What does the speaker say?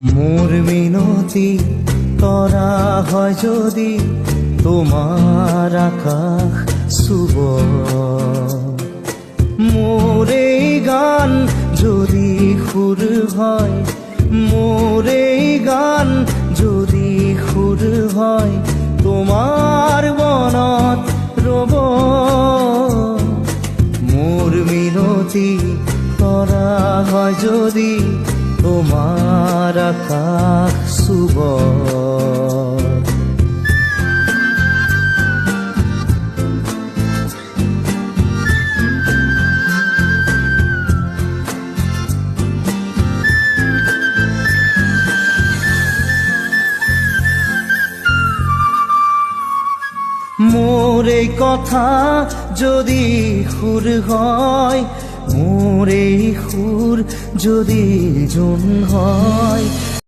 মোর মিনতি করা হয় যদি তোমার আকাশ শুভ, মোর এই গান যদি সুর হয়, মোর এই গান যদি সুর হয়, তোমার বনত ৰব। মোর মিনতি করা হয় যদি তোমার আকাশ শুভ। মোর এই কথা যদি সুর হয়, মোর এই সুর যদি জোন হয়,